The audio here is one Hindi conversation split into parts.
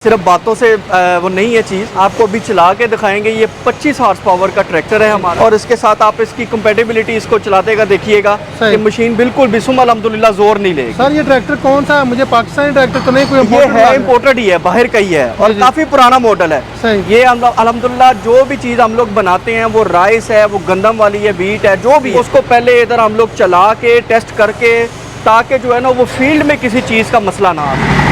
सिर्फ बातों से वो नहीं है चीज़, आपको अभी चला के दिखाएंगे। ये 25 हॉर्स पावर का ट्रैक्टर है हमारा, और इसके साथ आप इसकी कंपेटेबिलिटी इसको चलाते देखिएगा कि मशीन बिल्कुल भी अल्हम्दुलिल्लाह जोर नहीं लेगी। सर ये ट्रैक्टर कौन सा है? मुझे पाकिस्तानी ट्रैक्टर तो नहीं कोई ये है इम्पोर्टेड ही है, बाहर का ही है और काफ़ी पुराना मॉडल है। ये अल्हम्दुलिल्लाह जो भी चीज़ हम लोग बनाते हैं, वो राइस है, वो गंदम वाली है, व्हीट है, जो भी उसको पहले इधर हम लोग चला के टेस्ट करके, ताकि जो है ना वो फील्ड में किसी चीज़ का मसला ना आए।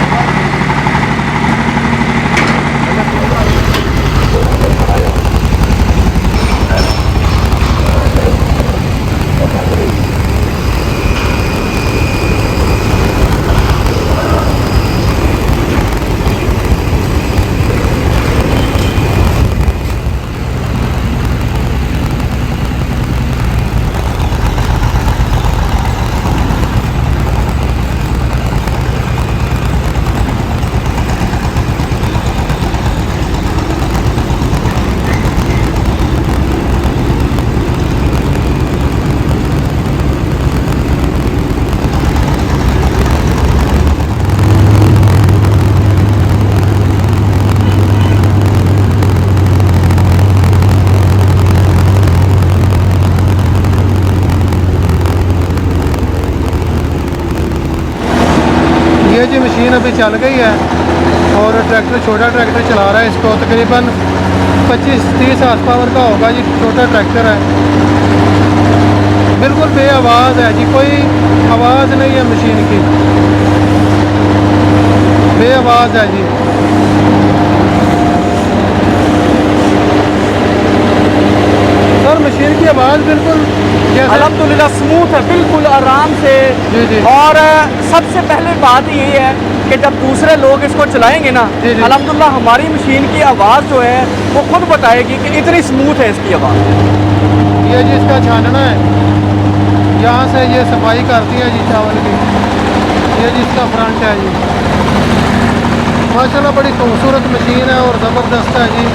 ये जी मशीन अभी चल गई है और ट्रैक्टर छोटा ट्रैक्टर चला रहा है इसको। तकरीबन 25-30 हॉर्स पावर का होगा जी, छोटा ट्रैक्टर है। बिल्कुल बेआवाज़ है जी, कोई आवाज़ नहीं है मशीन की, बेआवाज़ है जी। सर मशीन की आवाज़ बिल्कुल अल्हम्दुलिल्लाह स्मूथ है, बिल्कुल आराम से। जी। और सबसे पहले बात ये है कि जब दूसरे लोग इसको चलाएंगे ना, अल्हम्दुलिल्लाह हमारी मशीन की आवाज़ जो है वो खुद बताएगी कि इतनी स्मूथ है इसकी आवाज़। ये जी इसका छानना है, यहाँ से ये सफाई करती है जी चावल की। ये जी इसका फ्रंट है जी, माशाल्लाह बड़ी खूबसूरत मशीन है और ज़बरदस्त है जी।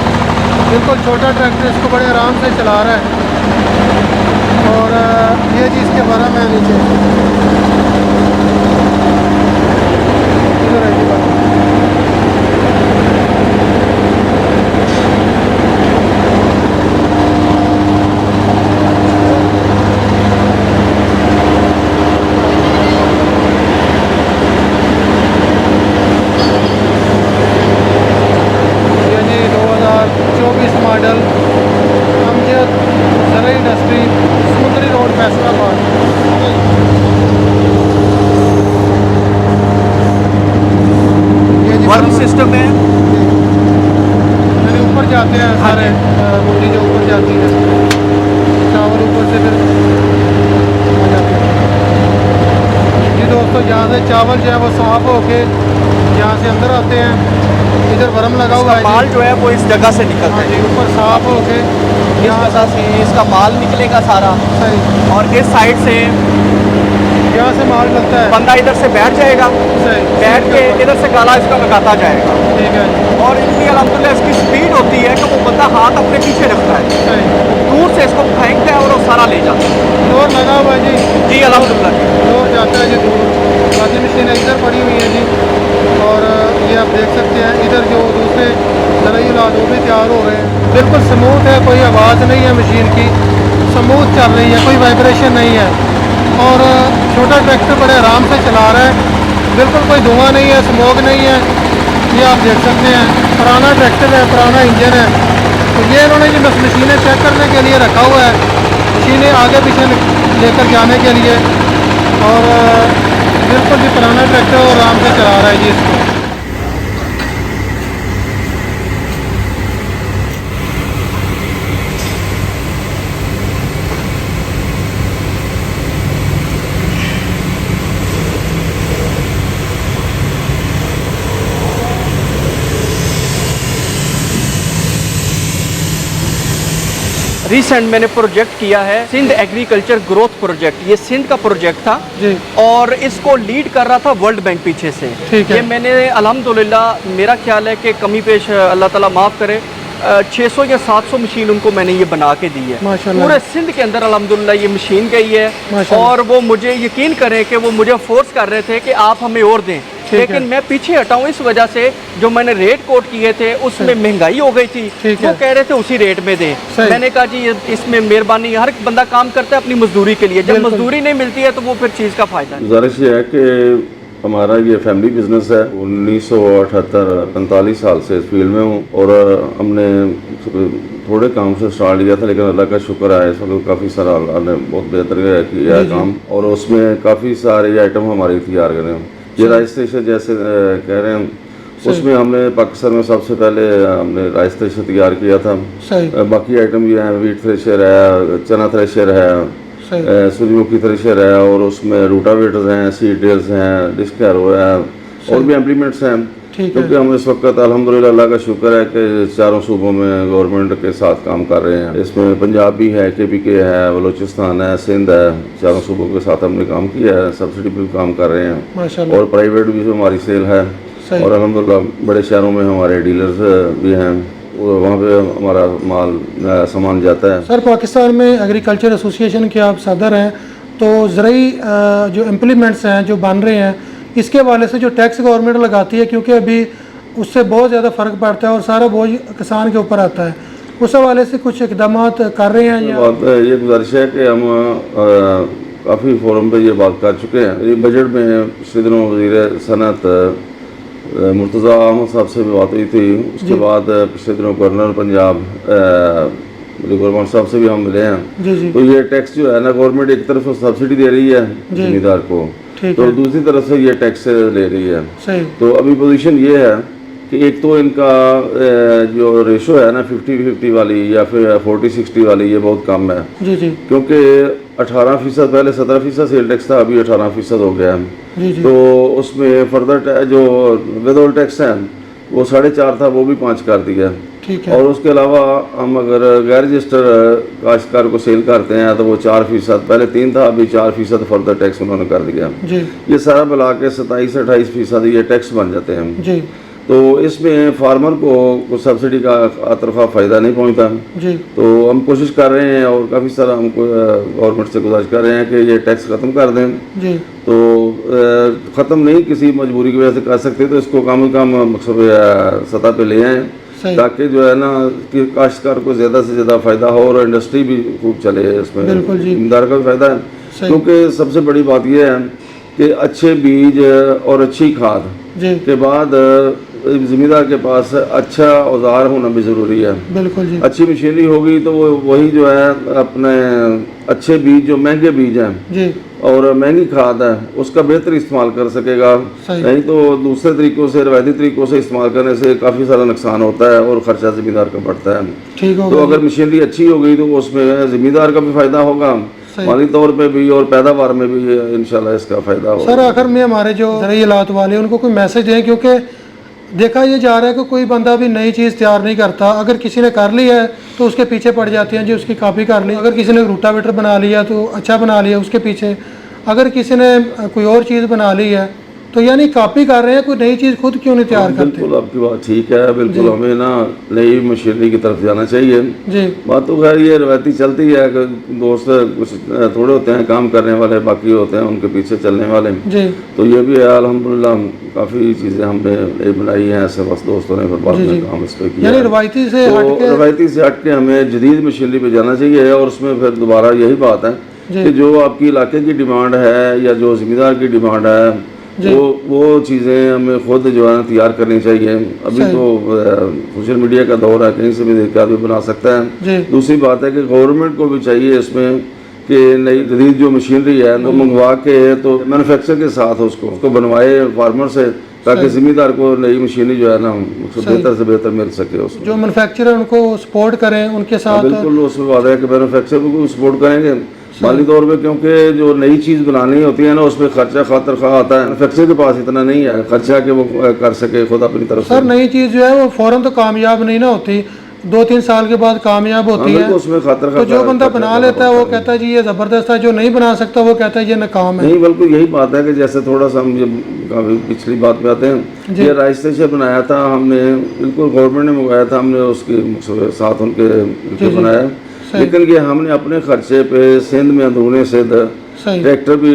बिल्कुल छोटा ट्रैक्टर, इसको बड़े आराम से चला रहा है। और ये जी इसके बरम है नीचे, इधर है जी बरम। ये जी 2024 मॉडल अमजद ज़रा इंडस्ट्री, समुद्री रोड, फैसलाबाद। ये जी वर्म सिस्टम है, यानी ऊपर जाते हैं सारे मुंडी जो ऊपर जाती है, चावल ऊपर से फिर आ जाते हैं जी। दोस्तों यहाँ से चावल जो है वो साफ़ होके यहाँ से अंदर आते हैं। इधर वर्म लगा हुआ है, माल जो है वो इस जगह से निकलता है, ऊपर साफ़ होके यहाँ से इसका माल निकलेगा सारा। सही, और इस साइड से यहाँ से माल लगता है, बंदा इधर से बैठ जाएगा, सही, बैठ के इधर से गाला इसका लगाता जाएगा। ठीक है। और इनकी अल्हम्दुलिल्लाह इसकी स्पीड होती है कि वो बंदा हाथ अपने पीछे रखता है, सही, दूर से इसको फेंकता है और वो सारा ले जाता है। जोर लगा हुआ है जी अल्हम्दुलिल्लाह। जोर जाता है जी दूर। बाकी मशीन इधर पड़ी हुई है जी, और ये आप देख सकते हैं इधर जो दूसरे ज़राई औलाद वो भी तैयार हो रहे हैं। बिल्कुल स्मूथ है, कोई आवाज़ नहीं है मशीन की, स्मूथ चल रही है, कोई वाइब्रेशन नहीं है। और छोटा ट्रैक्टर बड़े आराम से चला रहा है, बिल्कुल कोई धुआं नहीं है, स्मोक नहीं है। ये आप देख सकते हैं पुराना ट्रैक्टर है, पुराना इंजन है। तो ये इन्होंने जो मशीनें चेक करने के लिए रखा हुआ है, मशीनें आगे पीछे लेकर जाने के लिए। और बिल्कुल भी पुराना ट्रैक्टर और आराम से चला रहा है जी इसको। रिसेंट मैंने प्रोजेक्ट किया है सिंध एग्रीकल्चर ग्रोथ प्रोजेक्ट। ये सिंध का प्रोजेक्ट था जी, और इसको लीड कर रहा था वर्ल्ड बैंक पीछे से। ठीक है। ये मैंने अल्हम्दुलिल्लाह, मेरा ख्याल है कि कमी पेश अल्लाह ताला माफ़ करे, 600 या 700 मशीन उनको मैंने ये बना के दी है। माशाल्लाह। पूरे सिंध के अंदर अल्हम्दुलिल्लाह ये मशीन गई है। माशाल्लाह। और वो मुझे यकीन करें कि वो मुझे फोर्स कर रहे थे कि आप हमें और दें, लेकिन मैं पीछे हटा हूँ इस वजह से जो मैंने रेट कोट किए थे उसमें महंगाई हो गई थी, वो कह रहे थे उसी रेट में दे। मैंने कहा जी इसमें मेहरबानी, हर बंदा काम करता है अपनी मजदूरी के लिए, जब मजदूरी नहीं मिलती है तो वो फिर चीज़ का फायदा नहीं। गुजारिश ये है कि हमारा ये फैमिली बिजनेस है। 1978-45 साल से इस फील्ड में हूँ और हमने थोड़े काम से स्टार्ट किया था, लेकिन अल्लाह का शुक्र है इस वक्त काफ़ी सारा अल्लाह ने बहुत बेहतर किया है काम, और उसमें काफ़ी सारे आइटम हमारे तैयार कर रहे हैं। ये राइस स्टेशन जैसे कह रहे हैं, उसमें हमने पाकिस्तान में सबसे पहले हमने राइस स्टेशन तैयार किया था। बाकी आइटम भी हैं, वीट थ्रेशर है, चना थ्रेशर है, सूर्यमुखी थ्रेशर है, और उसमें रूटावेटर्स हैं, सीड ड्रिल्स हैं, डिस्क हैरो है, और भी इम्प्लीमेंट्स हैं। क्योंकि हम इस वक्त अल्हम्दुलिल्लाह अल्लाह का शुक्र है कि चारों सूबों में गवर्नमेंट के साथ काम कर रहे हैं। इसमें पंजाब भी है, KPK है, बलूचिस्तान है, सिंध है, चारों सूबों के साथ हमने काम किया है, सब्सिडी पर भी काम कर रहे हैं, और प्राइवेट भी हमारी सेल है, और अल्हम्दुलिल्लाह बड़े शहरों में हमारे डीलर्स भी हैं, वहाँ पे हमारा माल सामान जाता है। सर, पाकिस्तान में एग्रीकल्चर एसोसिएशन के आप सदर हैं, तो ज़रूरी जो इम्प्लीमेंट्स हैं जो बन रहे हैं, इसके हवाले से जो टैक्स गवर्नमेंट लगाती है, क्योंकि अभी उससे बहुत ज़्यादा फ़र्क पड़ता है और सारा बोझ किसान के ऊपर आता है, उस हवाले से कुछ इकदाम कर रहे हैं? या बात ये गुजारिश है कि हम काफ़ी फोरम पे ये बात कर चुके हैं। ये बजट में पिछले दिनों वज़ीर सनत मुर्तज़ा अहमद साहब से भी बात हुई थी, उसके बाद पिछले दिनों गवर्नर पंजाब गवर्नमेंट साहब से भी हम मिले हैं। तो ये टैक्स जो है ना, गवर्नमेंट एक तरफ से सब्सिडी दे रही है ज़मींदार को, तो दूसरी तरफ से ये टैक्स ले रही है। तो अभी पोजीशन ये है कि एक तो इनका जो रेशो है ना 50-50 वाली या फिर 40-60 वाली, ये बहुत कम है, क्योंकि 18% पहले 17% सेल टैक्स था, अभी 18% हो गया है। तो उसमें फर्दर जो विदाउट टैक्स है वो 4.5 था, वो भी 5 कर दिया। और उसके अलावा हम अगर गैर रजिस्टर काश्तकार को सेल करते हैं तो वो 4%, पहले 3 था, अभी 4% फर्दर टैक्स उन्होंने कर दिया। ये सारा मिला के 27-28% ये टैक्स बन जाते हैं। तो इसमें फार्मर को सब्सिडी का तरफा फ़ायदा नहीं पहुंचता। तो हम कोशिश कर रहे हैं और काफ़ी सारा हमको गवर्नमेंट से गुजारिश कर रहे हैं कि ये टैक्स ख़त्म कर दें। तो ख़त्म नहीं, किसी मजबूरी की वजह से कर सकते, तो इसको कम से कम मकसद सतह पे ले आएँ, ताकि जो है ना कि काश्तकार को ज़्यादा से ज़्यादा फ़ायदा हो और इंडस्ट्री भी खूब चले। इसमें ज़मींदार का भी फ़ायदा है, क्योंकि सबसे बड़ी बात यह है कि अच्छे बीज और अच्छी खाद के बाद ज़मींदार के पास अच्छा औजार होना भी ज़रूरी है। अच्छी मशीनरी होगी तो वो वही जो है अपने अच्छे बीज, जो महंगे बीज हैं और महंगी खाद है, उसका बेहतर इस्तेमाल कर सकेगा। नहीं तो दूसरे तरीक़ों से, रवायती तरीक़ों से इस्तेमाल करने से काफ़ी सारा नुकसान होता है और ख़र्चा ज़मींदार का बढ़ता है। तो अगर मशीनरी अच्छी हो गई तो उसमें ज़मींदार का भी फ़ायदा होगा, माली तौर पे भी और पैदावार में भी इंशाल्लाह इसका फ़ायदा होगा। सर, आखिर में हमारे जो ज़रूरी हालात वाले उनको कोई मैसेज दें, क्योंकि देखा ये जा रहा है कि कोई बंदा भी नई चीज़ तैयार नहीं करता। अगर किसी ने कर ली है तो उसके पीछे पड़ जाते हैं जी, उसकी कॉपी कर ली। अगर किसी ने रूटावेटर बना लिया तो अच्छा बना लिया, उसके पीछे। अगर किसी ने कोई और चीज़ बना ली है तो यानी कॉपी कर रहे हैं, कोई नई चीज़ खुद क्यों नहीं तैयार करते? बिल्कुल आपकी बात ठीक है, बिल्कुल हमें ना नई मशीनरी की तरफ जाना चाहिए। बात तो खैर ये रवायती चलती है कि दोस्त कुछ थोड़े होते हैं काम करने वाले, बाकी होते हैं उनके पीछे चलने वाले। तो ये भी है अल्हम्दुलिल्लाह, काफ़ी चीज़ें हमने बनाई हैं ऐसे, बस दोस्तों ने बाद में काम इस पर किया। रवायती से हट के हमें जदीद मशीनरी पे जाना चाहिए। और उसमें फिर दोबारा यही बात है कि जो आपकी इलाके की डिमांड है या जो ज़मींदार की डिमांड है वो चीज़ें हमें खुद जो है तैयार करनी चाहिए। अभी तो सोशल मीडिया का दौर है, कहीं से भी देख कर आदमी बना सकता है। दूसरी बात है कि गवर्नमेंट को भी चाहिए इसमें कि नई जदीद जो मशीनरी है वो मंगवा के तो मैन्युफैक्चर के साथ उसको बनवाए फार्मर से, ताकि ज़मींदार को नई मशीनरी जो है ना बेहतर से बेहतर मिल सके। उसको जो मैन्युफैक्चरर उनको सपोर्ट करें, उनके साथ बिल्कुल उसमें बात है कि मैन्युफैक्चरर को सपोर्ट करेंगे माली तौर पे, क्योंकि जो नई चीज़ बनानी होती है ना उसमें खर्चा खातर खा आता है। मैन्युफैक्चरर के पास इतना नहीं है खर्चा कि वो कर सके खुद अपनी तरफ से। सर, नई चीज़ जो है वो फ़ौरन तो कामयाब नहीं ना होती, 2-3 साल के बाद कामयाब होती है। उसमें खातर तो जो बंदा बना लेता है वो कहता है जी ये ज़बरदस्त है, जो नहीं बना सकता वो कहता है ये नाकाम है। नहीं, बल्कि यही बात है कि जैसे थोड़ा सा हम काफ़ी पिछली बात पे आते हैं, ये राइस स्टेशन बनाया था हमने, बिल्कुल गवर्नमेंट ने मंगाया था, हमने उसके साथ उनके बनाया, लेकिन ये हमने अपने खर्चे पे सिंध में अंदरूनी सिंध सही। ट्रैक्टर भी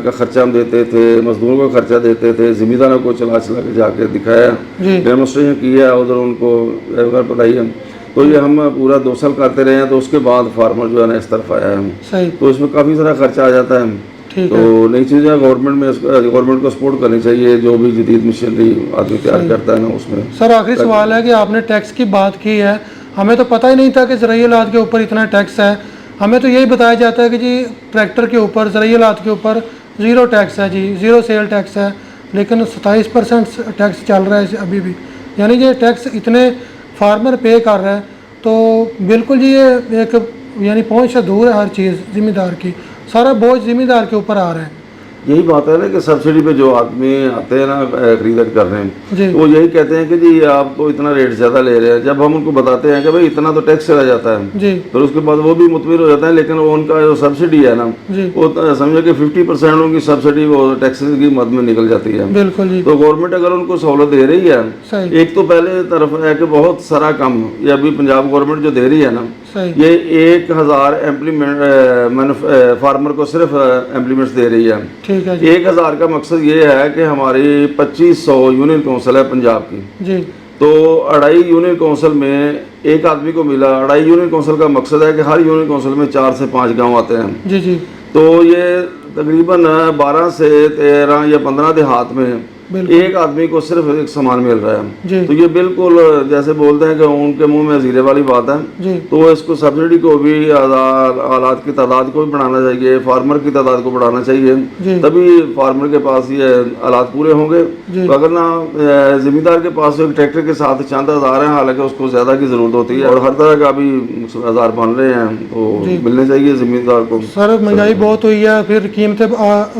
का खर्चा हम देते थे, मजदूरों का खर्चा देते थे, ज़िम्मेदारों को चला चला के जाके दिखाया, जी। डेमोस्ट्रेशन किया, उधर उनको बताई हम। तो ये हम पूरा 2 साल करते रहे हैं, तो उसके बाद फार्मर जो है ना इस तरफ आया है। सही। तो इसमें काफ़ी सारा खर्चा आ जाता है। ठीक तो है। नई चीज़ें गवर्नमेंट को सपोर्ट करनी चाहिए, जो भी जदीद मशीनरी आदमी तैयार करता है ना उसमें। सर आखिरी सवाल है कि आपने टैक्स की बात की है, हमें तो पता ही नहीं था कि ज़राई आलात के ऊपर इतना टैक्स है। हमें तो यही बताया जाता है कि जी ट्रैक्टर के ऊपर, ज़राई आलात के ऊपर 0 टैक्स है जी, 0 सेल टैक्स है, लेकिन 27% टैक्स चल रहा है अभी भी। यानी ये टैक्स इतने फार्मर पे कर रहा है, तो बिल्कुल जी ये एक यानी पहुँच से दूर है हर चीज़ ज़िम्मेदार की, सारा बोझ ज़िम्मेदार के ऊपर आ रहा है। यही बात है ना कि सब्सिडी पे जो आदमी आते हैं ना खरीदारी कर रहे जी। हैं, तो वो यही कहते हैं कि जी आप तो इतना रेट ज़्यादा ले रहे हैं। जब हम उनको बताते हैं कि भाई इतना तो टैक्स चला जाता है, जी। फिर उसके बाद वो भी मुतमिर हो जाता है, लेकिन वो उनका जो सब्सिडी है ना, जी। वो समझो कि 50% उनकी सब्सिडी वो टैक्सेस की मद में निकल जाती है। बिल्कुल जी। तो गवर्नमेंट अगर उनको सहूलत दे रही है, सही। एक तो पहले तरफ है कि बहुत सारा काम ये अभी पंजाब गवर्नमेंट जो दे रही है ना, सही। ये 1000 एम्प्लीमेंट फार्मर को सिर्फ एम्प्लीमेंट्स दे रही है। ठीक है जी। 1000 का मकसद ये है कि हमारी 2500 यूनियन काउंसिल है पंजाब की, जी। तो 2.5 यूनियन काउंसिल में एक आदमी को मिला। 2.5 यूनियन काउंसिल का मकसद है कि हर यूनियन काउंसिल में 4 से 5 गांव आते हैं। जी। जी। तो ये तकरीबन 12 से 13 या 15 देहात में बिल्कुल। एक आदमी को सिर्फ एक सामान मिल रहा जी। है। तो ये बिल्कुल जैसे बोलते हैं कि उनके मुंह में जीरे वाली बात है। जी। तो इसको सब्सिडी को भी आलात की तादाद को भी बढ़ाना चाहिए, फार्मर की तादाद को बढ़ाना चाहिए, जी। तभी फार्मर के पास ये आलात पूरे होंगे। जी। तो अगर ना जिम्मेदार के पास एक ट्रैक्टर के साथ चंद हज़ार हैं, हालांकि उसको ज़्यादा की ज़रूरत होती है, और हर तरह का भी औजार बन रहे हैं, तो मिलने चाहिए जिम्मेदार को। सर महंगाई बहुत हुई है, फिर कीमतें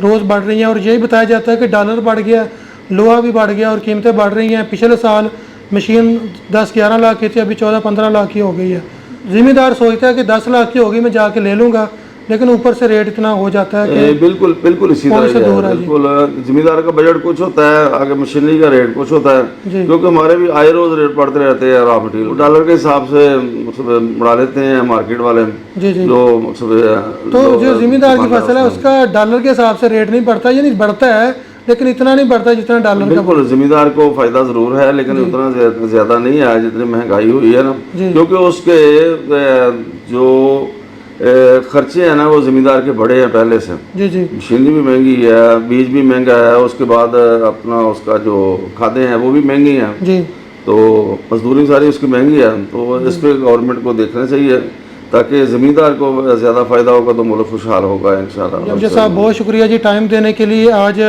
रोज़ बढ़ रही हैं, और यही बताया जाता है कि डॉलर बढ़ गया, लोहा भी बढ़ गया और कीमतें बढ़ रही हैं। पिछले साल मशीन 10-11 लाख की थी, अभी 14-15 लाख की हो गई है। ज़िम्मेदार सोचता है कि 10 लाख की होगी मैं जाके ले लूँगा, लेकिन ऊपर से रेट इतना हो जाता है कि बिल्कुल बिल्कुल इसी तरह से दूर है। बिल्कुल जिम्मेदार का बजट कुछ होता है, आगे मशीनरी का रेट कुछ होता है, जी। क्योंकि हमारे भी आए रोज रेट बढ़ते रहते हैं रॉ मटेरियल। डॉलर के हिसाब से बढ़ा लेते हैं मार्केट वाले। जी। जी। जो तो जो ज़िम्मेदार की फसल है उसका डॉलर के हिसाब से रेट नहीं बढ़ता, यानी बढ़ता है लेकिन इतना नहीं बढ़ता जितना डॉलर का। बिल्कुल जिम्मेदार को फायदा जरूर है, लेकिन उतना ज्यादा नहीं है जितनी महंगाई हुई है ना, क्योंकि उसके जो खर्चे हैं ना वो जिम्मेदार के बड़े हैं पहले से। जी। जी। मशीनरी भी महंगी है, बीज भी महंगा है, उसके बाद अपना उसका जो खादें हैं वो भी महंगी हैं। जी। तो मजदूरी सारी उसकी महंगी है, तो इस पर गवर्नमेंट को देखना चाहिए ताकि ज़मींदार को ज़्यादा फ़ायदा होगा तो मुल्क खुशहाल होगा इंशाल्लाह। जब साहब बहुत शुक्रिया जी टाइम देने के लिए। आज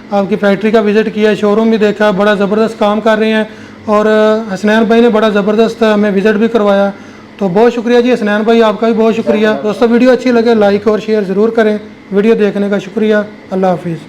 आपकी फैक्ट्री का विज़िट किया, शोरूम भी देखा, बड़ा ज़बरदस्त काम कर रहे हैं, और हसनैन भाई ने बड़ा ज़बरदस्त हमें विज़िट भी करवाया। तो बहुत शुक्रिया जी हसनैन भाई, आपका भी बहुत शुक्रिया। दोस्तों वीडियो अच्छी लगे लाइक और शेयर ज़रूर करें। वीडियो देखने का शुक्रिया। अल्लाह हाफिज़।